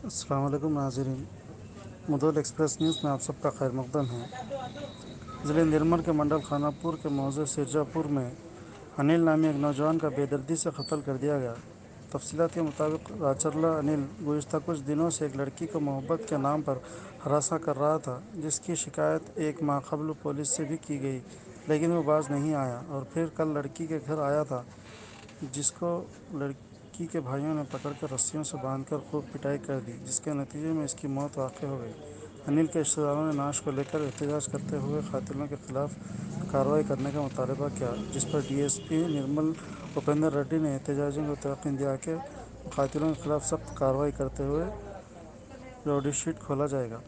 अस्सलाम वालेकुम नाज़रीन, मुदौल एक्सप्रेस न्यूज़ में आप सबका खैर मक़दम है। ज़िले निर्मल के मंडल खानापुर के मौज़े सिरजापुर में अनिल नामी एक नौजवान का बेदर्दी से कत्ल कर दिया गया। तफसीलात के मुताबिक राचरला अनिल गुज़िश्ता कुछ दिनों से एक लड़की को मोहब्बत के नाम पर हरासा कर रहा था, जिसकी शिकायत एक माह क़ब्ल पुलिस से भी की गई, लेकिन वो बाज नहीं आया और फिर कल लड़की के घर आया था, जिसको लड़की के भाइयों ने पकड़कर रस्सियों से बांधकर खूब पिटाई कर दी, जिसके नतीजे में इसकी मौत वाक़ हो गई। अनिल के रिश्तेदारों ने नाश को लेकर एहतजाज करते हुए कातिलों के खिलाफ कार्रवाई करने का मुतालबा किया, जिस पर डीएसपी निर्मल उपेंद्र रेड्डी ने एहतजाजियों को तयक़ीन दिया कि कातिलों के खिलाफ सख्त कार्रवाई करते हुए रौडी शीट खोला जाएगा।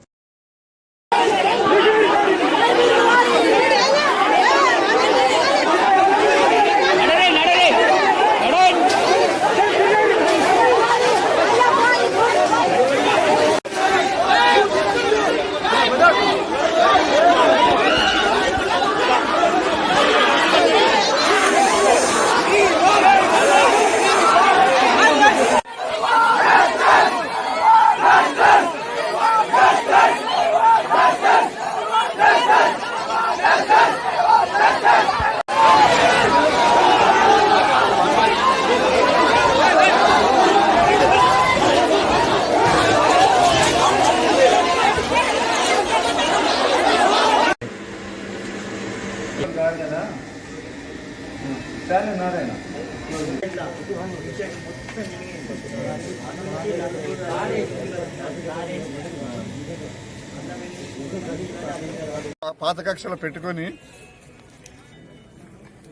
పాత కక్షలు పెట్టుకొని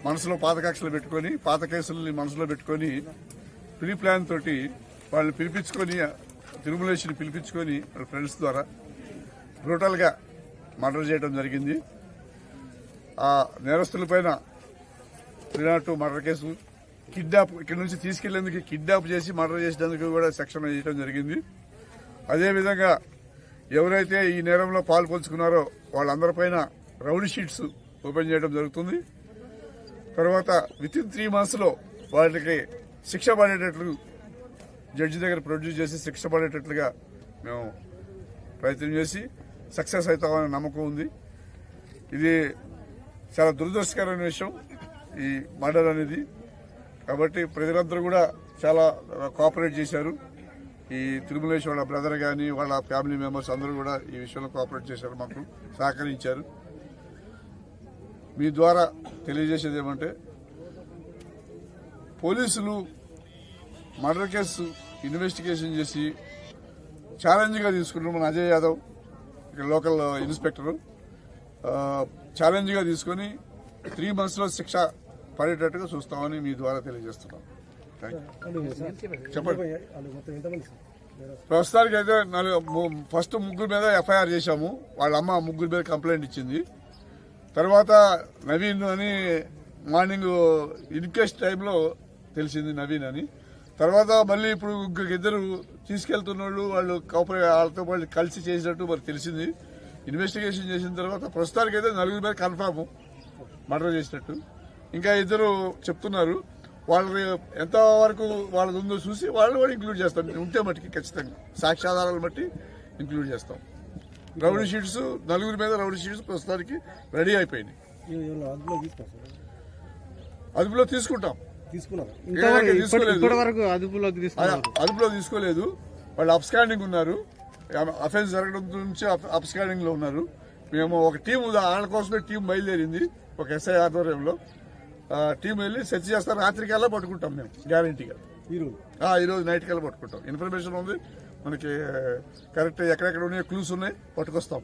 మనసులో పాత కక్షలు పెట్టుకొని పాత కేసుల్ని మనసులో పెట్టుకొని ప్రీ ప్లాన్ తోటి వాళ్ళని పిలిపించుకొని తిరుమలేశ్వరిని పిలిపించుకొని వాళ్ళ ఫ్రెండ్స్ ద్వారా బ్రూటల్ గా మర్డర్ చేయడం జరిగింది. ఆ నేరస్తులపైన 302 మర్డర్ కేసు, కిడ్నాప్ ఇక్కడ నుంచి తీసుకెళ్లేందుకు కిడ్నాప్ చేసి మర్డర్ చేసేందుకు కూడా సెక్షన్ వేయడం జరిగింది. అదేవిధంగా ఎవరైతే ఈ నేరంలో పాల్పంచుకున్నారో వాళ్ళందరిపైన రౌడీ షీట్స్ ఓపెన్ చేయడం జరుగుతుంది. తర్వాత వితిన్ 3 months లో వాళ్ళకి శిక్ష పడేటట్లు జడ్జి దగ్గర ప్రొడ్యూస్ చేసి శిక్ష పడేటట్లుగా మేము ప్రయత్నం చేసి సక్సెస్ అవుతామనే నమ్మకం ఉంది. ఇది చాలా దురదృష్టకరమైన విషయం ఈ మర్డర్ అనేది. కాబట్టి ప్రజలందరూ కూడా చాలా కోఆపరేట్ చేశారు. ఈ తిరుమలేశ్ వాళ్ళ బ్రదర్ కానీ వాళ్ళ ఫ్యామిలీ మెంబర్స్ అందరూ కూడా ఈ విషయంలో కోఆపరేట్ చేశారు, మాకు సహకరించారు. మీ ద్వారా తెలియజేసేది ఏమంటే, పోలీసులు మర్డర్ కేసు ఇన్వెస్టిగేషన్ చేసి ఛాలెంజ్గా తీసుకున్నారు. మన అజయ్ యాదవ్ ఇక్కడ లోకల్ ఇన్స్పెక్టర్ ఛాలెంజ్గా తీసుకుని 3 months లో శిక్ష పడేటట్టుగా చూస్తామని మీ ద్వారా తెలియజేస్తున్నాం. చెప్పండి. ప్రస్తుతానికి అయితే ఫస్ట్ 3 మీద ఎఫ్ఐఆర్ చేశాము. వాళ్ళ అమ్మ 3 మీద కంప్లైంట్ ఇచ్చింది. తర్వాత నవీన్ అని మార్నింగ్ ఇన్క్వెస్ట్ టైంలో తెలిసింది నవీన్ అని. తర్వాత మళ్ళీ ఇప్పుడు ఇద్దరు తీసుకెళ్తున్న వాళ్ళు వాళ్ళతో వాళ్ళు కలిసి చేసినట్టు మరి తెలిసింది. ఇన్వెస్టిగేషన్ చేసిన తర్వాత ప్రస్తుతానికి అయితే 4 మీద కన్ఫర్మ్ మర్డర్ చేసినట్టు. ఇంకా ఇద్దరు చెప్తున్నారు. వాళ్ళని ఎంత వరకు వాళ్ళది ఉందో చూసి వాళ్ళు కూడా ఇంక్లూడ్ చేస్తాం. ఉంటే మట్టికి ఖచ్చితంగా సాక్ష్యాధారాలను బట్టి ఇంక్లూడ్ చేస్తాం. రౌడీ షీట్స్ 4 మీద రౌడీ షీట్స్ ప్రస్తుతానికి రెడీ అయిపోయినాయి. అదుపులో తీసుకుంటాం. అదుపులో తీసుకోలేదు. వాళ్ళు అబ్స్కాండింగ్ ఉన్నారు. అఫెన్స్ జరగడం నుంచి అబ్స్కాండింగ్ లో ఉన్నారు. మేము ఒక టీం వాళ్ళ కోసమే టీం బయలుదేరింది. ఒక ఎస్ఐ ఆధ్వర్యంలో టీం వెళ్ళి సెర్చ్ చేస్తారు. రాత్రికల్లా పట్టుకుంటాం మేము గ్యారంటీగా. ఈ రోజు నైట్ కల్లా పట్టుకుంటాం. ఇన్ఫర్మేషన్ ఉంది మనకి, కరెక్ట్ ఎక్కడెక్కడ ఉన్నాయి క్లూస్ ఉన్నాయి, పట్టుకొస్తాం.